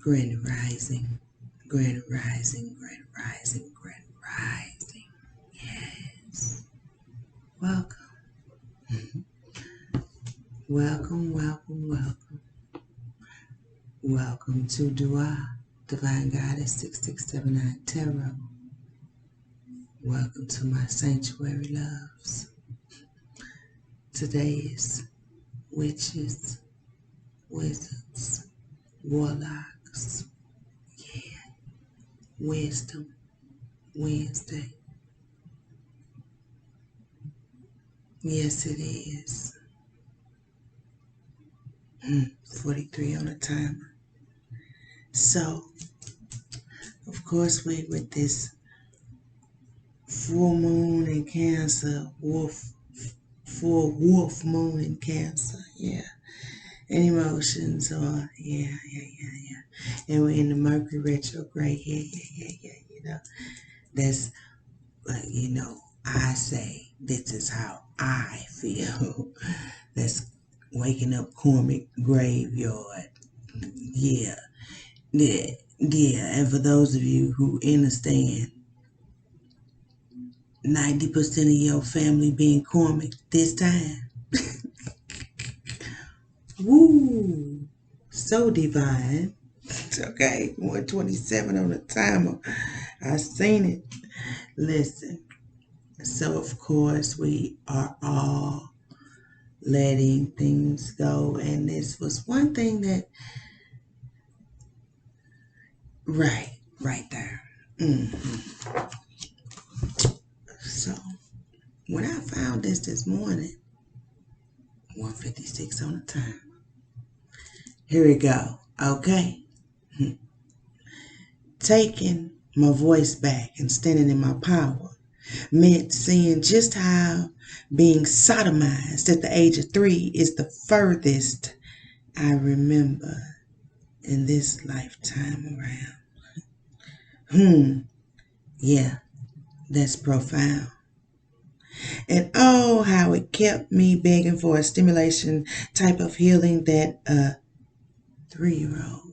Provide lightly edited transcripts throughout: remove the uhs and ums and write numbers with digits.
Grand Rising, Grand Rising, Grand Rising, Grand Rising. Yes. Welcome. Welcome, welcome, welcome. Welcome to Dua Divine Goddess6679 Tarot. Welcome to my sanctuary loves. Today is witches, wizards, warlocks. Yeah. Wisdom Wednesday. Yes, it is. 43 on the timer. So, of course, we're with this full moon in Cancer, full wolf moon in Cancer. Yeah. And emotions are, yeah. And we're in the Mercury retrograde. Yeah. That's, I say, this is how I feel. That's waking up Cormick graveyard. Yeah. And for those of you who understand, 90% of your family being Cormick this time. Woo! So divine. Okay, 127 on the timer. I seen it. Listen. So, of course, we are all letting things go. And this was one thing that, right there. So, when I found this morning, 156 on the time. Here we go. Okay. Taking my voice back and standing in my power meant seeing just how being sodomized at the age of 3 is the furthest I remember in this lifetime around. Yeah, that's profound. And oh, how it kept me begging for a stimulation type of healing that a 3-year-old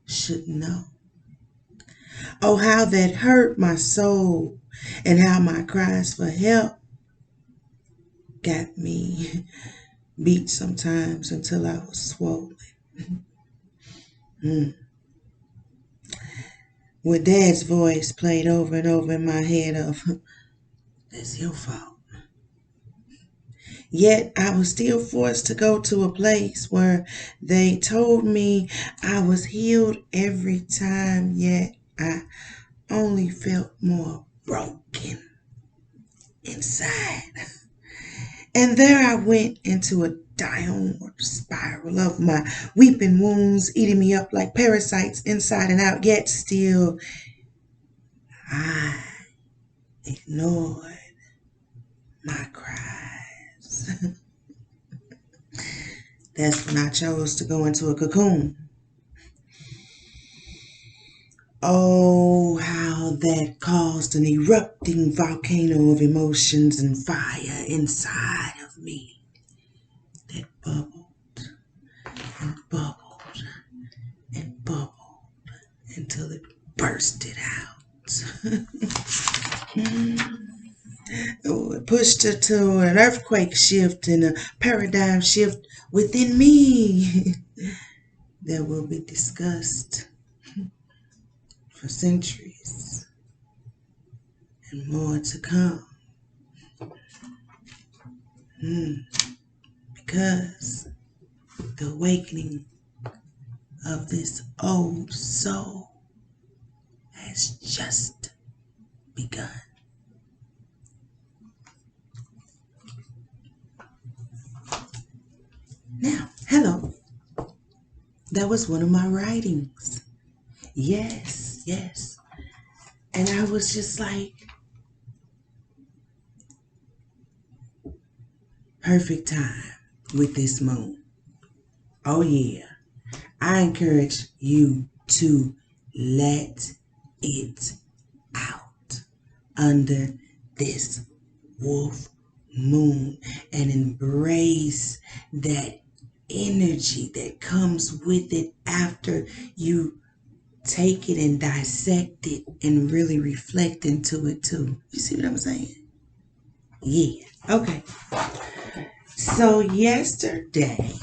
should know. Oh, how that hurt my soul, and how my cries for help got me beat sometimes until I was swollen. With Dad's voice played over and over in my head of, that's your fault. Yet I was still forced to go to a place where they told me I was healed every time, yet I only felt more broken inside. And there I went into a downward spiral of my weeping wounds eating me up like parasites inside and out, yet still I ignored my cries. That's when I chose to go into a cocoon. Oh, how that caused an erupting volcano of emotions and fire inside of me that bubbled and bubbled and bubbled until it bursted out. Oh, it pushed her to an earthquake shift and a paradigm shift within me that will be discussed for centuries and more to come. Because the awakening of this old soul has just begun. Now, hello. That was one of my writings. Yes. And I was just like, perfect time with this moon. Oh yeah. I encourage you to let it out under this wolf moon and embrace that energy that comes with it after you take it and dissect it and really reflect into it too. You see what I'm saying? Yeah. Okay. So yesterday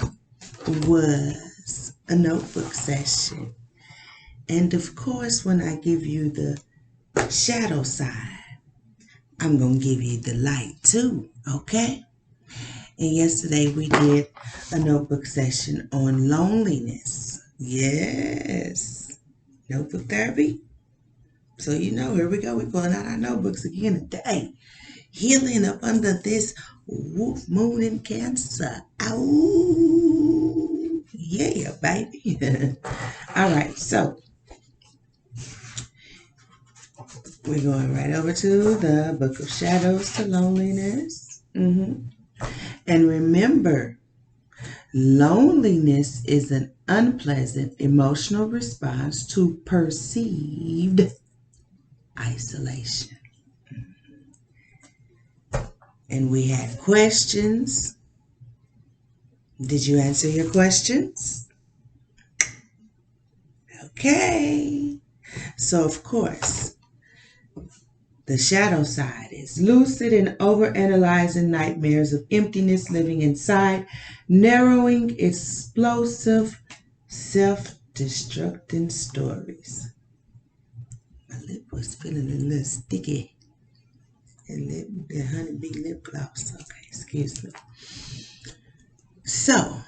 was a notebook session. And of course, when I give you the shadow side, I'm going to give you the light too. Okay? And yesterday we did a notebook session on loneliness. Yes. Notebook therapy. So you know, here we go. We're pulling out our notebooks again today. Healing up under this wolf moon in Cancer. Ow. Yeah, baby. All right, so we're going right over to the Book of Shadows to Loneliness. And remember, loneliness is an unpleasant emotional response to perceived isolation. And we had questions. Did you answer your questions? Okay. So, of course, the shadow side is lucid and overanalyzing nightmares of emptiness living inside, narrowing, explosive, self-destructing stories. My lip was feeling a little sticky. And the honeybee lip gloss. Okay, excuse me. So,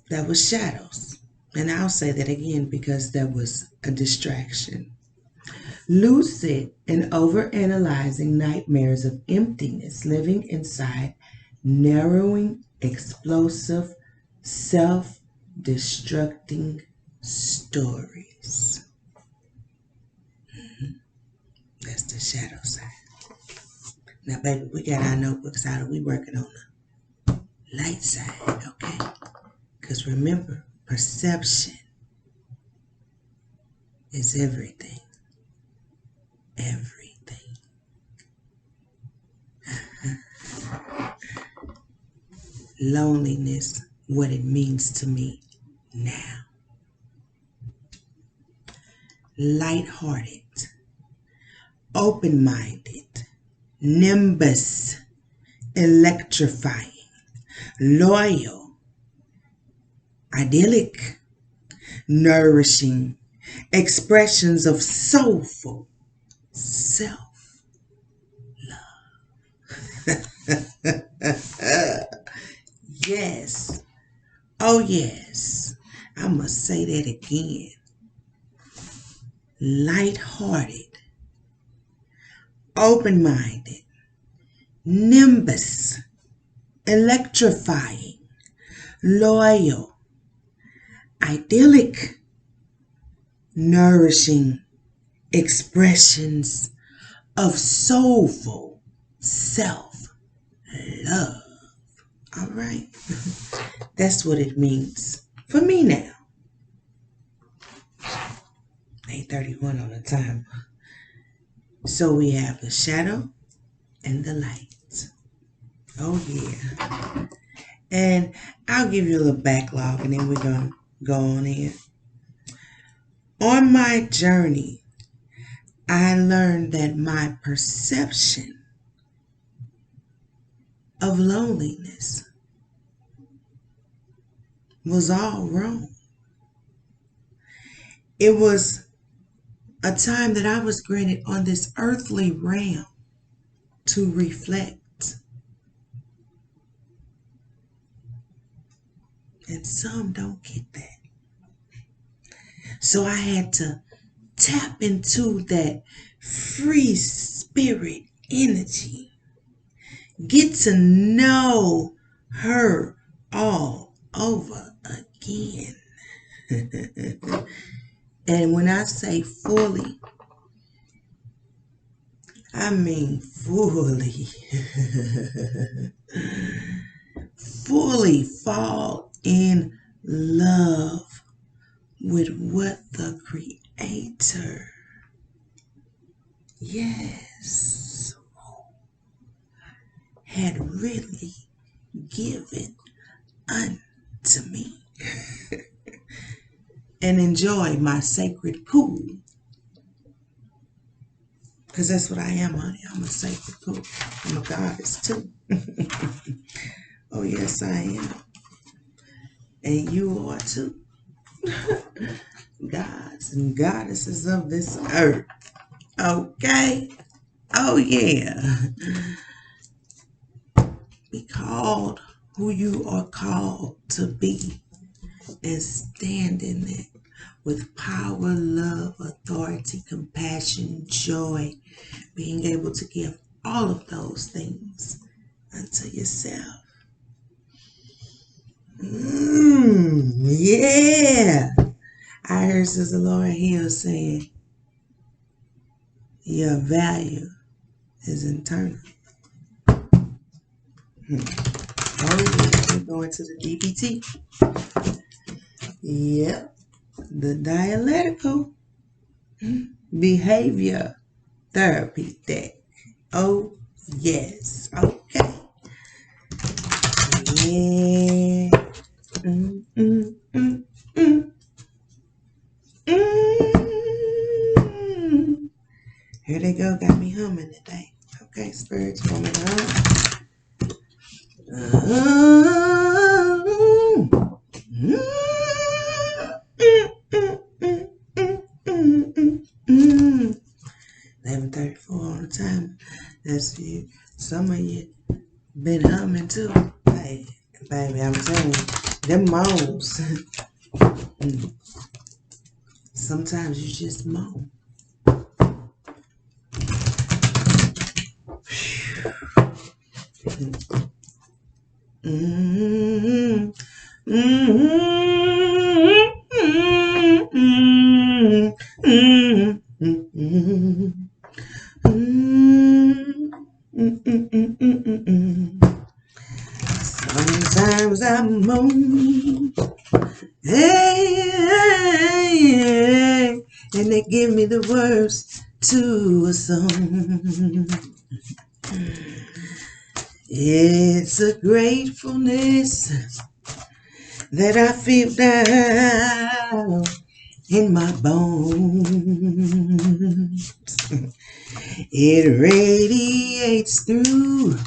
that was shadows. And I'll say that again because that was a distraction. Lucid and overanalyzing nightmares of emptiness living inside, narrowing, explosive, self-destructing stories. That's the shadow side. Now, baby, we got our notebooks out and we working on the light side, okay? Because remember, perception is everything. Everything. Loneliness, what it means to me now. Lighthearted, open-minded, nimbus, electrifying, loyal, idyllic, nourishing, expressions of soulful self-love. Yes. Oh, yes. I must say that again. Lighthearted, open-minded, nimbus, electrifying, loyal, idyllic, nourishing expressions of soulful self-love. All right. That's what it means for me now. 8:31 on the time. So we have the shadow and the light. Oh, yeah. And I'll give you a little backlog and then we're going to go on in. On my journey, I learned that my perception of loneliness was all wrong. It was a time that I was granted on this earthly realm to reflect. And some don't get that. So I had to tap into that free spirit energy. Get to know her all over again. And when I say fully, I mean fully. Fully fall in love with what the Creator, yes, had really given unto to me and enjoy my sacred pool. Because that's what I am, honey. I'm a sacred pool. I'm a goddess, too. Oh, yes, I am. And you are, too. Gods and goddesses of this earth. Okay? Oh, yeah. Be called who you are called to be and stand in it with power, love, authority, compassion, joy, being able to give all of those things unto yourself. Yeah. I heard Sister Laura Hill saying, your value is internal. Oh, yeah, we're going to the DBT. Yep. The dialectical behavior therapy deck. Oh, yes. Okay. Yeah. Here they go. Got me humming today. Okay, spirits for me. Mm. 11:34 on the time. That's you. Some of you been humming too. Hey, baby, I'm telling you, them moans. Sometimes you just moan. Mm-hmm. Sometimes I moan, hey, hey, hey, and they give me the words to a song. It's a gratefulness that I feel down in my bones. It radiates through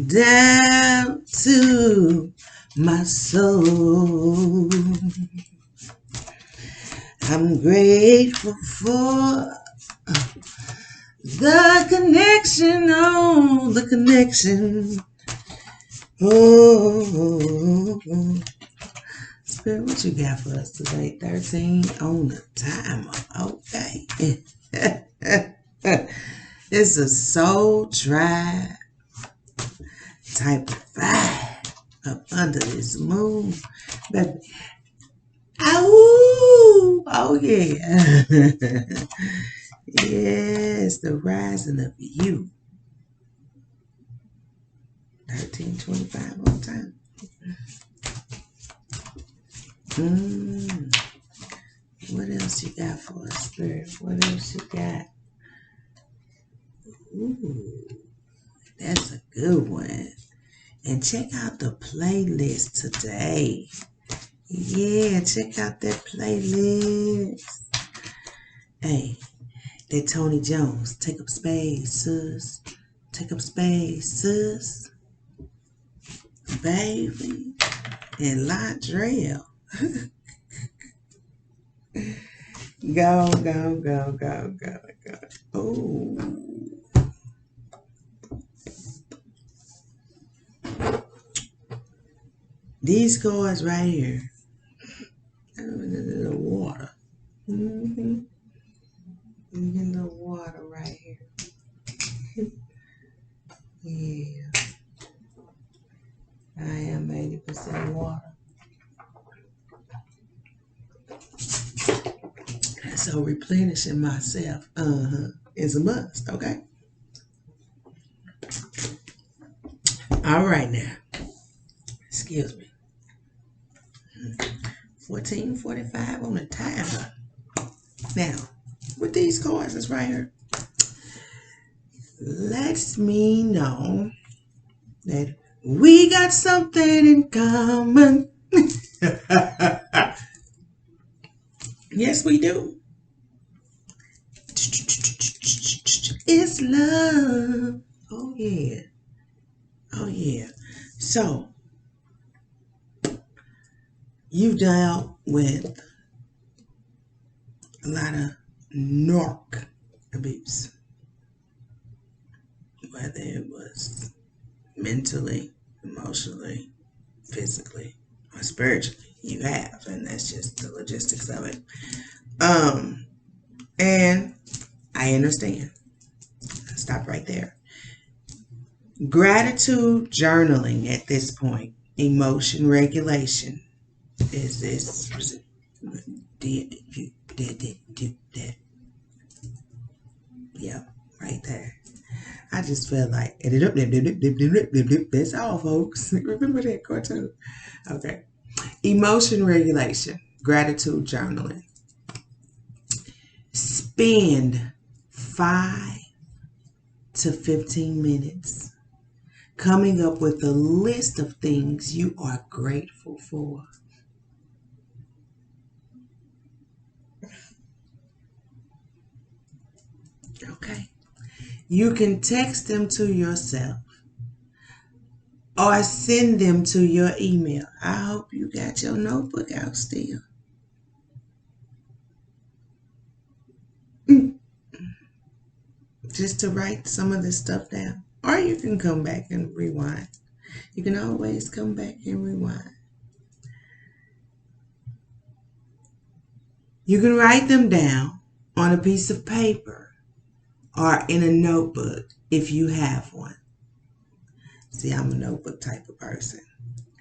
down to my soul. I'm grateful for the connection, oh, the connection. Oh, Spirit, what you got for us today? 13 on the timer. Okay. It's a soul tribe type of vibe up under this moon. Baby. Ow! Oh, yeah. Yes, the rising of you. 13:25 on time. What else you got for us, Spirit? What else you got? Ooh, that's a good one. And check out the playlist today. Yeah, check out that playlist. Hey, that Tony Jones. Take up space, sis. Take up space, sis. Baby. And Latrell. Go, go, go, go, go, go. Oh. These cards right here. The water. In the water right here. Yeah. I am 80% water. So replenishing myself is a must, okay? All right now. Excuse me. 14:45 on the timer. Now, with these cards that's right here, lets me know that We got something in common. Yes, we do. It's love. Oh, yeah. Oh, yeah. So, you've dealt with a lot of narc abuse, whether it was mentally, emotionally, physically, or spiritually. You have, and that's just the logistics of it. And I understand. Stop right there. Gratitude journaling at this point, emotion regulation. Is this, did you do that? Yeah, right there. I just feel like, that's all, folks. Remember that cartoon? Okay. Emotion regulation, gratitude journaling. Spend 5 to 15 minutes coming up with a list of things you are grateful for. Okay. You can text them to yourself or send them to your email. I hope you got your notebook out still. Just to write some of this stuff down. Or you can come back and rewind. You can always come back and rewind. You can write them down on a piece of paper or in a notebook if you have one. See, I'm a notebook type of person.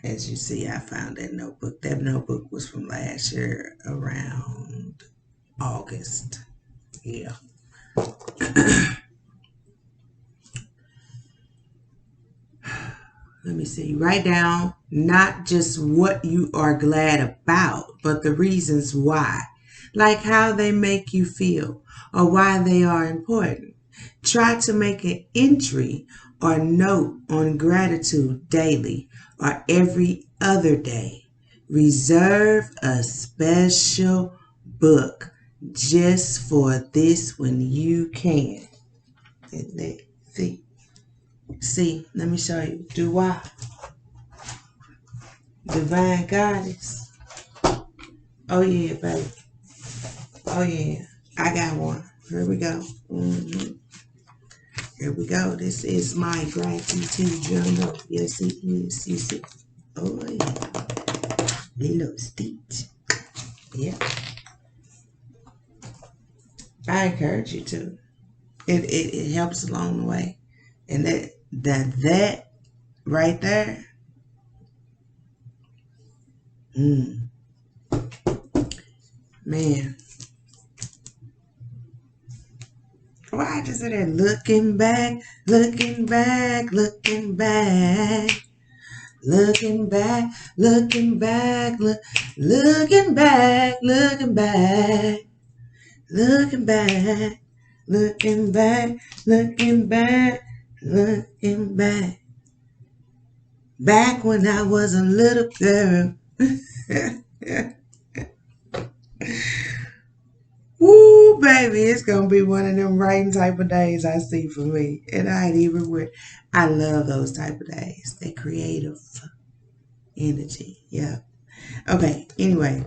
As you see, I found that notebook. That notebook was from last year around August. Yeah. Let me see. Write down not just what you are glad about, but the reasons why. Like how they make you feel or why they are important. Try to make an entry or note on gratitude daily or every other day. Reserve a special book just for this when you can. See, let me show you. Dua Divine Goddess. Oh yeah, baby. Oh yeah. I got one. Here we go. Here we go. This is my gratitude journal. Yes, it is. You see. Oh yeah. Little Stitch. Yeah. I encourage you to. It helps along the way. And that right there. Man. Why I just say that? Looking back, looking back, looking back, looking back, looking back, looking back, looking back, looking back, looking back, looking back, looking back. Back when I was a little girl. Woo, baby, it's gonna be one of them rain type of days I see for me. And I ain't even with. I love those type of days. They creative energy. Yeah. Okay, anyway,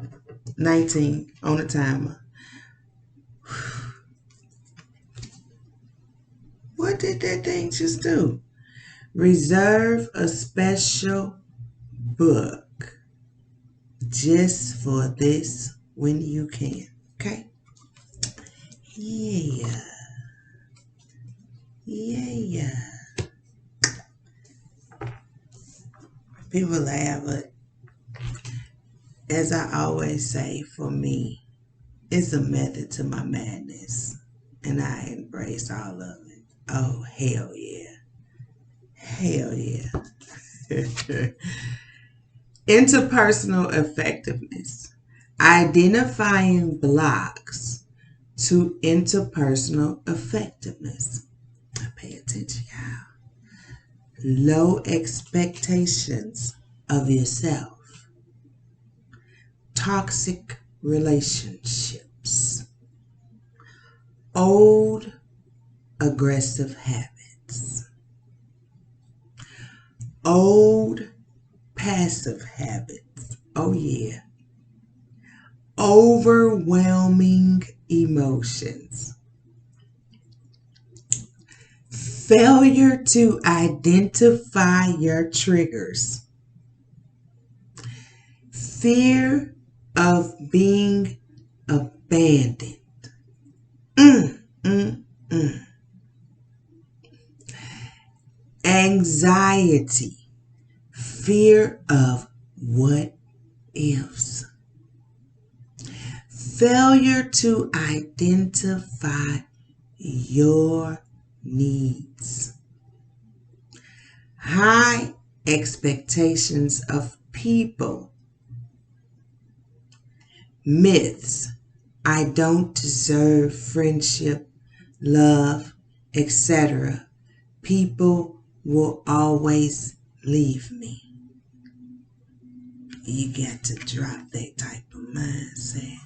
19 on the timer. What did that thing just do? Reserve a special book just for this when you can. Okay? Yeah. Yeah. People laugh, but as I always say, for me, it's a method to my madness. And I embrace all of it. Oh, hell yeah. Hell yeah. Interpersonal effectiveness. Identifying blocks to interpersonal effectiveness. Pay attention, y'all. low expectations of yourself, toxic relationships, old aggressive habits, old passive habits, oh yeah, overwhelming emotions, failure to identify your triggers, fear of being abandoned, anxiety, fear of what ifs, failure to identify your needs, high expectations of people, myths, I don't deserve friendship, love, etc. People will always leave me. You got to drop that type of mindset.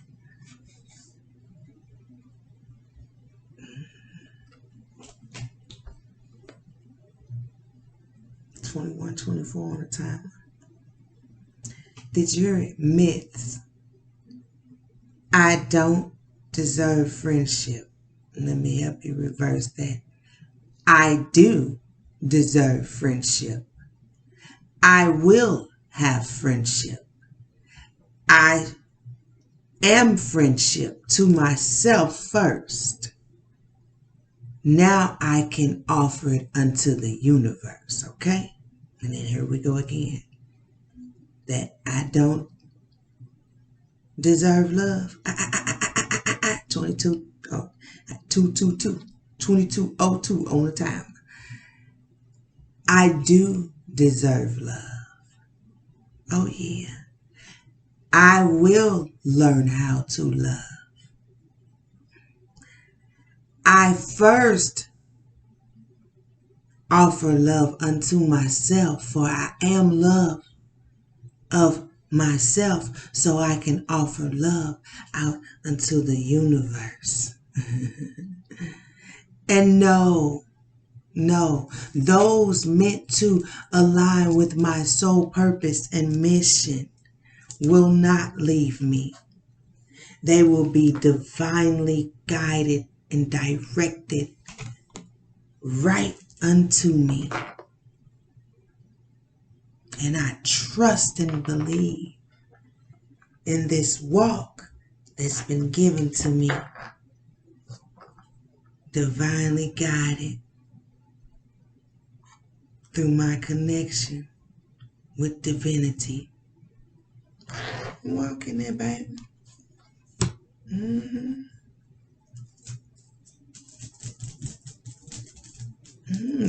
$21, $24 on the timer. Did you hear it? Myths. I don't deserve friendship. Let me help you reverse that. I do deserve friendship. I will have friendship. I am friendship to myself first. Now I can offer it unto the universe, okay? And then here we go again. That I don't deserve love. 22, 222, 2202 on the timer. I do deserve love. Oh yeah. I will learn how to love. I first offer love unto myself, for I am love of myself, so I can offer love out unto the universe. And no, those meant to align with my soul purpose and mission will not leave me. They will be divinely guided and directed right unto me. And I trust and believe in this walk that's been given to me, divinely guided through my connection with divinity. Walk in there, baby.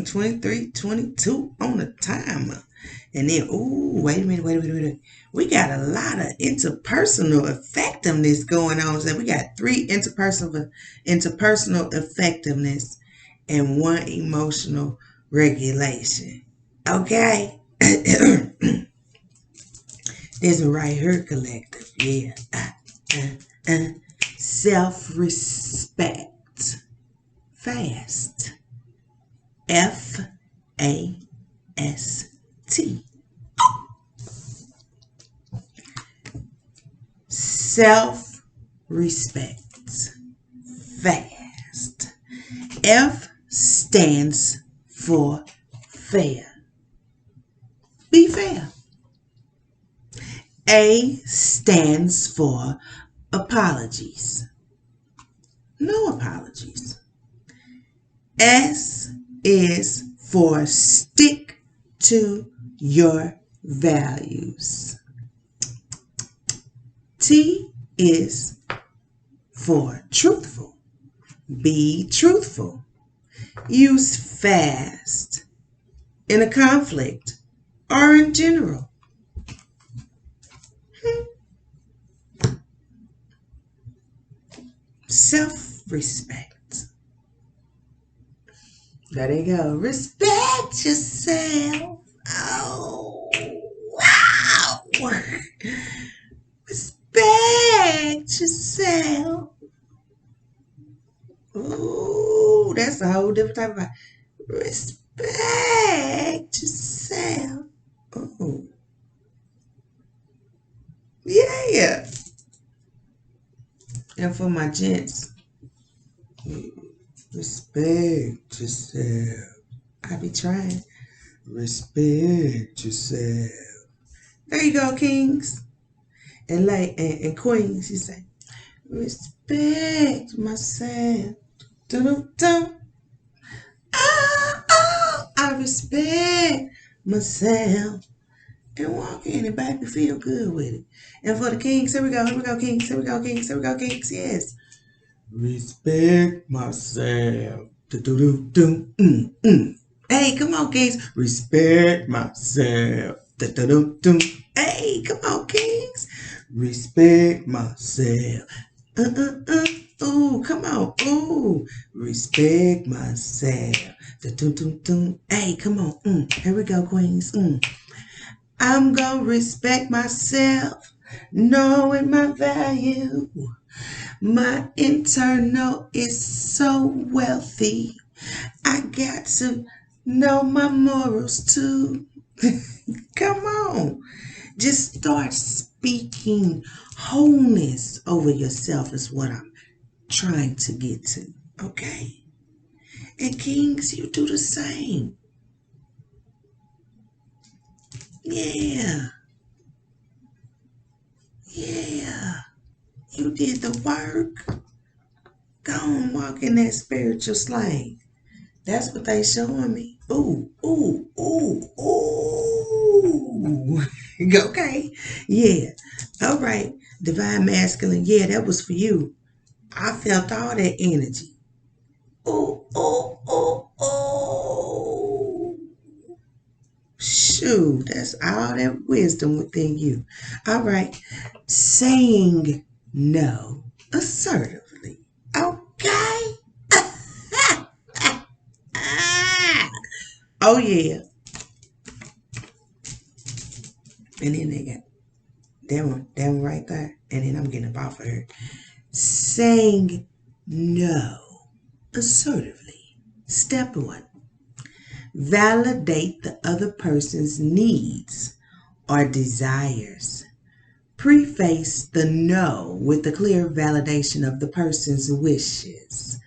23, 22 on the timer. And then, wait a minute. We got a lot of interpersonal effectiveness going on. So we got 3 interpersonal effectiveness and 1 emotional regulation. Okay? This one right here, collective. Yeah. Self-respect. Fast. F-A-S-T. Self-respect. Fast. F stands for fair. Be fair. A stands for apologies. No apologies. S is for stick to your values. T is for truthful. Be truthful. Use fast in a conflict or in general. Self-respect. There you go. Respect. yourself. Oh, wow. Respect yourself. Ooh, that's a whole different type of vibe. Respect yourself. Oh, yeah. And for my gents, respect yourself. I be trying. Respect yourself. There you go, kings and queens. You say, respect myself. Dun-dun-dun. I respect myself. And walk in and baby feel good with it. And for the kings, here we go, kings, here we go, kings, here we go, kings, yes. Respect myself. Do-do-do-do. Hey, come on, kings. Respect myself. Do-do-do-do. Hey, come on, kings. Respect myself. Ooh, come on. Ooh, respect myself. Do-do-do-do. Hey, come on. Here we go, queens. I'm gonna respect myself, knowing my value. My internal is so wealthy. I got to know my morals too. Come on. Just start speaking wholeness over yourself is what I'm trying to get to. Okay? And kings, you do the same. Yeah. You did the work. Go and walk in that spiritual slang. That's what they showing me. Ooh. Okay. Yeah. All right. Divine masculine. Yeah, that was for you. I felt all that energy. Ooh. Shoot, that's all that wisdom within you. All right. Saying no assertively. Okay. Oh, yeah. And then they got that one right there. And then I'm getting up off of her. Saying no assertively. Step 1. Validate the other person's needs or desires. Preface the no with the clear validation of the person's wishes.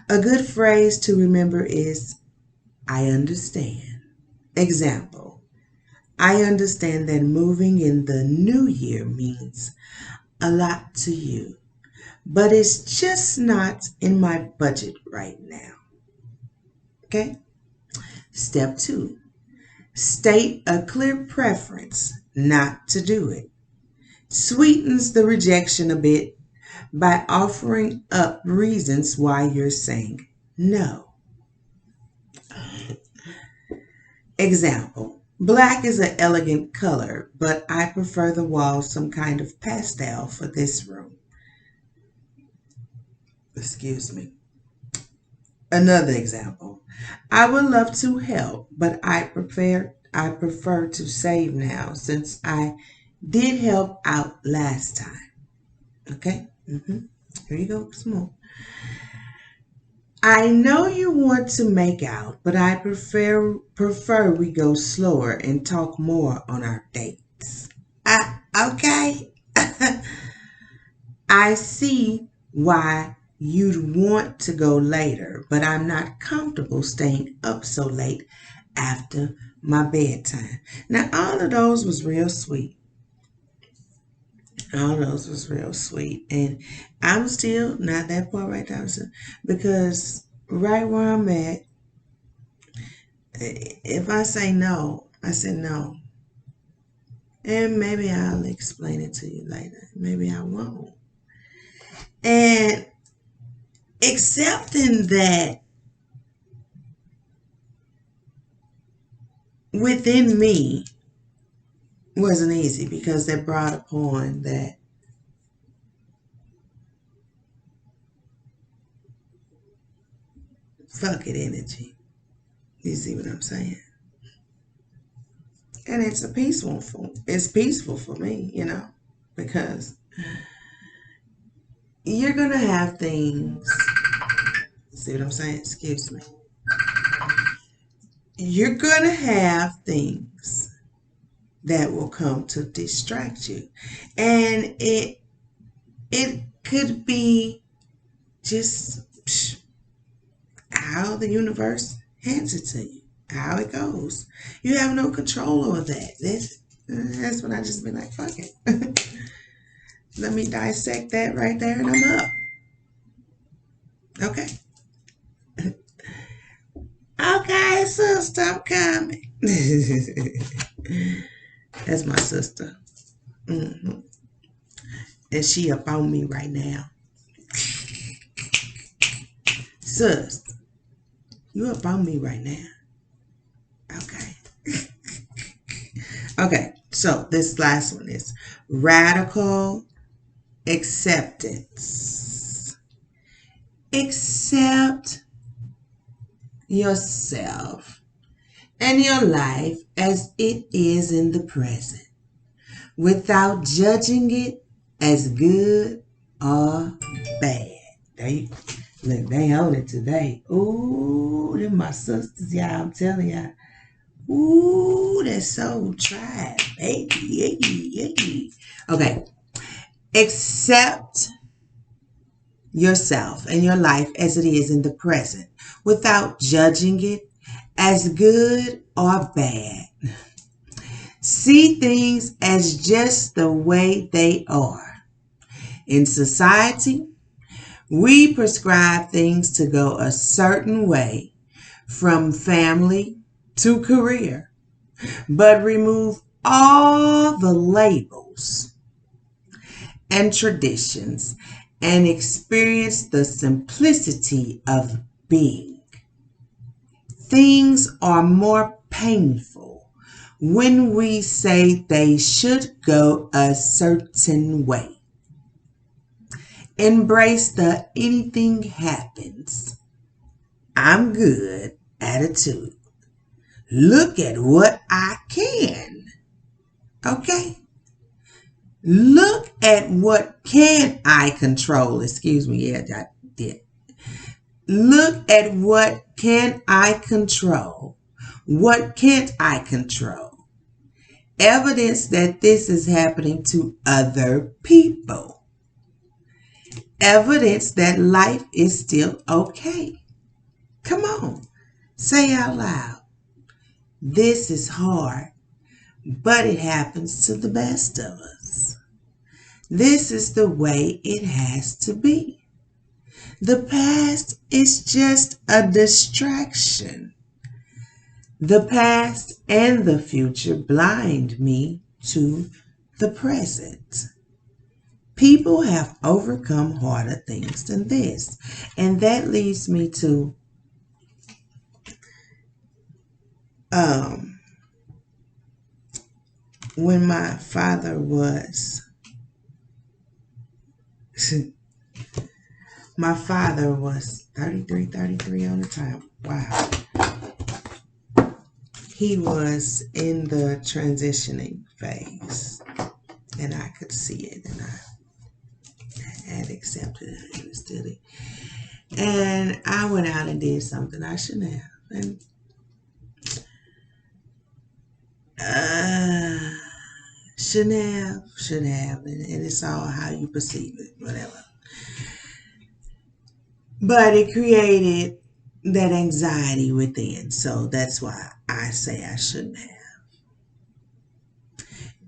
A good phrase to remember is, I understand. Example, I understand that moving in the new year means a lot to you, but it's just not in my budget right now. Okay? Step 2, state a clear preference not to do it. Sweetens the rejection a bit by offering up reasons why you're saying no. Example, black is an elegant color, but I prefer the walls some kind of pastel for this room. Excuse me. Another example, I would love to help, but I prefer to save now since I did help out last time. Okay? Here you go, some more. I know you want to make out, but I prefer we go slower and talk more on our dates. Okay. I see why you'd want to go later, but I'm not comfortable staying up so late after my bedtime. Now, all of those was real sweet. And I'm still not that part right now, because right where I'm at, if I say no, I say no. And maybe I'll explain it to you later. Maybe I won't. And accepting that within me wasn't easy, because that brought upon that fuck it energy. You see what I'm saying? And it's peaceful for me, because you're gonna have things. See what I'm saying? Excuse me. You're gonna have things that will come to distract you. And it could be just how the universe hands it to you, how it goes. You have no control over that. That's when I just be like, fuck it. Let me dissect that right there and I'm up. Okay. Okay, sister, I'm coming. That's my sister. And she up on me right now. Sis, you up on me right now. Okay. Okay, so this last one is radical acceptance. Accept yourself and your life as it is in the present without judging it as good or bad. Look, they own it today. Ooh, them my sisters, y'all. I'm telling y'all. Ooh, that's so tried, baby. Okay. Accept yourself and your life as it is in the present without judging it as good or bad. See things as just the way they are. In society, we prescribe things to go a certain way, from family to career, but remove all the labels and traditions and experience the simplicity of being. Things are more painful when we say they should go a certain way. Embrace the anything happens, I'm good attitude. Look at what I can. Okay? Look at what can I control. Excuse me. Yeah, I did. Look at what can I control. What can't I control? Evidence that this is happening to other people. Evidence that life is still okay. Come on, say out loud. This is hard, but it happens to the best of us. This is the way it has to be. The past is just a distraction. The past and the future blind me to the present. People have overcome harder things than this. And that leads me to when my father was 33 on the time. Wow. He was in the transitioning phase, and I could see it, and I had accepted it and understood it. And I went out and did something I shouldn't have. And should have, and it's all how you perceive it, whatever. But it created that anxiety within, so that's why I say I shouldn't have.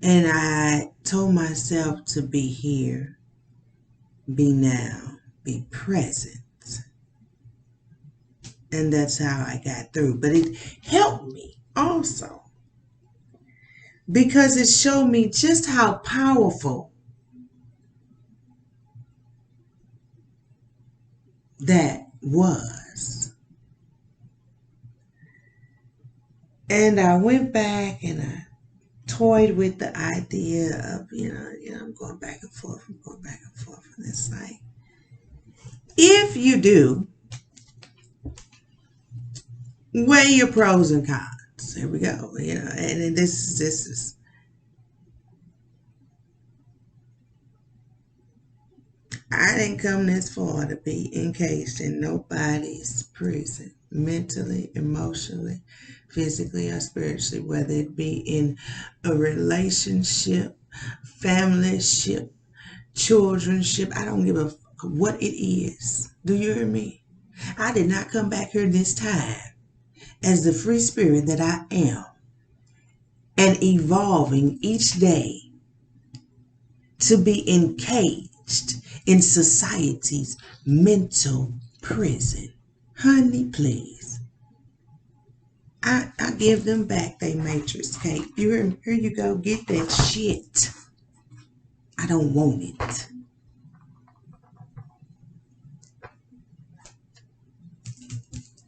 And I told myself to be here, be now, be present. And that's how I got through. But it helped me also, because it showed me just how powerful that was. And I went back and I toyed with the idea of, I'm going back and forth. And it's like, if you do Weigh your pros and cons. Here we go. You know, and this is. I didn't come this far to be encaged in nobody's prison, mentally, emotionally, physically, or spiritually, whether it be in a relationship, familyship, childrenship. I don't give a fuck what it is. Do you hear me? I did not come back here this time as the free spirit that I am and evolving each day to be encaged in society's mental prison. Honey, please. I give them back they matrix cake. You hear me? Here you go. Get that shit. I don't want it.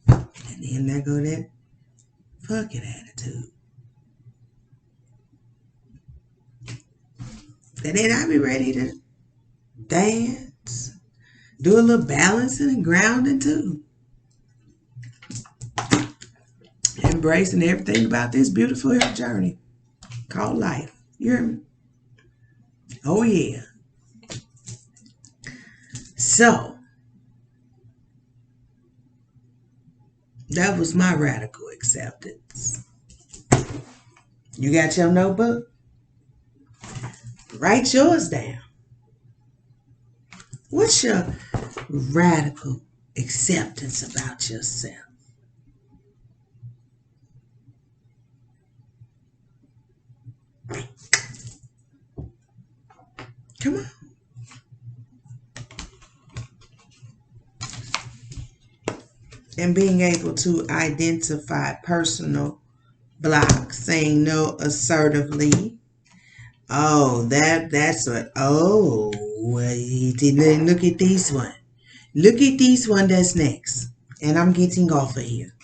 And then there go that fuck it attitude. And then I be ready to dance, do a little balancing and grounding too. Embracing everything about this beautiful journey called life. You hear me? Oh yeah. So, that was my radical acceptance. You got your notebook? Write yours down. What's your radical acceptance about yourself? Come on. And being able to identify personal blocks, saying no assertively. Oh, that's what. Oh, well, look at this one. Look at this one that's next. And I'm getting off of here.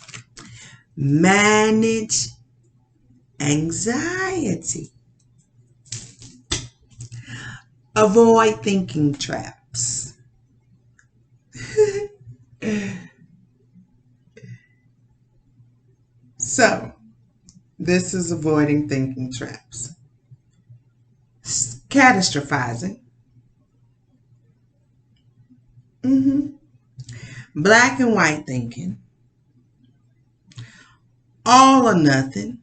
Manage anxiety. Avoid thinking traps. So, this is avoiding thinking traps. Catastrophizing. Black and white thinking. All or nothing.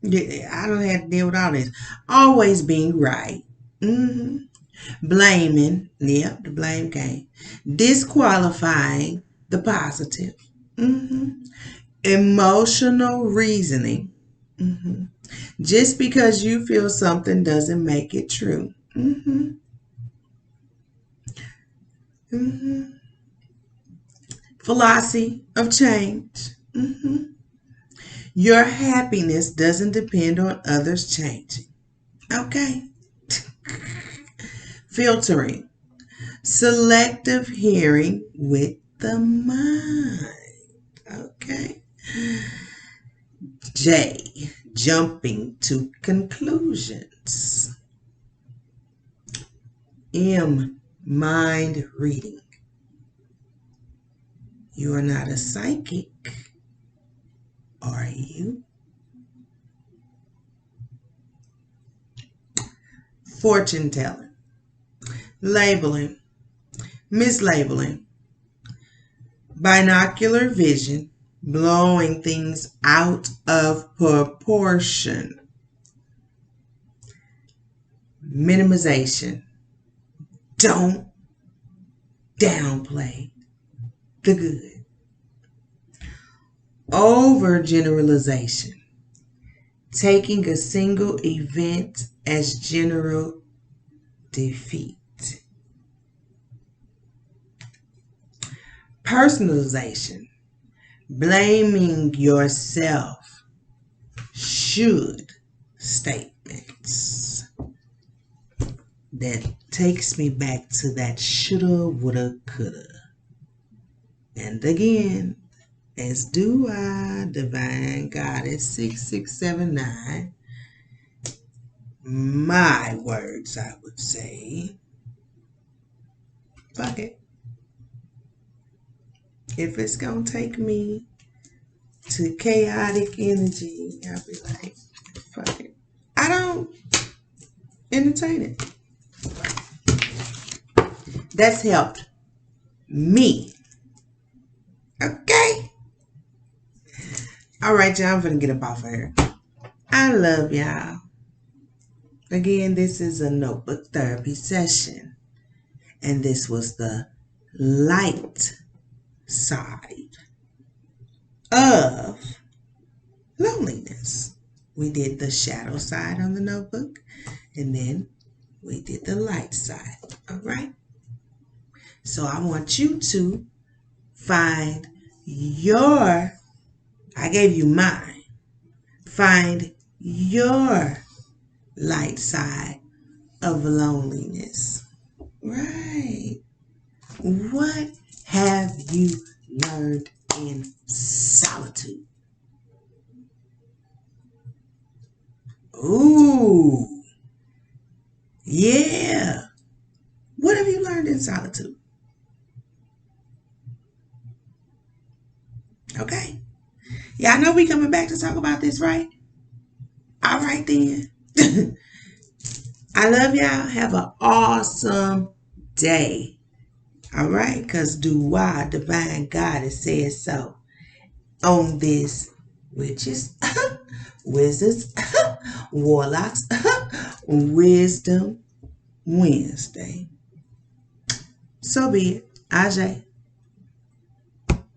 Yeah, I don't have to deal with all this. Always being right. Blaming. Yep, the blame game. Disqualifying the positive. Emotional reasoning. Just because you feel something doesn't make it true. Philosophy of change. Your happiness doesn't depend on others changing. Okay. Filtering. Selective hearing with the mind. Okay. J. Jumping to conclusions. M. Mind reading. You are not a psychic, are you? Fortune telling. Labeling. Mislabeling. Binocular vision. Blowing things out of proportion. Minimization. Don't downplay the good. Overgeneralization. Taking a single event as general defeat. Personalization. Blaming yourself. Should statements. That takes me back to that shoulda, woulda, coulda. And again, as Dua Divine Goddess6679, my words, I would say, fuck it. If it's gonna take me to chaotic energy, I'll be like, fuck it. I don't entertain it. That's helped me. Okay? All right, y'all, I'm gonna get up off of here. I love y'all. Again, this is a notebook therapy session. And this was the light side of loneliness. We did the shadow side on the notebook, and then we did the light side. All right? So I want you to find your, I gave you mine. Find your light side of loneliness. Right. What have you learned in solitude? Ooh. Yeah. What have you learned in solitude? Okay. Yeah, I know we coming back to talk about this, right? All right then. I love y'all. Have an awesome day. All right, because Dua Divine Goddess says so on this witches, wizards, warlocks, Wisdom Wednesday. So be it. Ajay.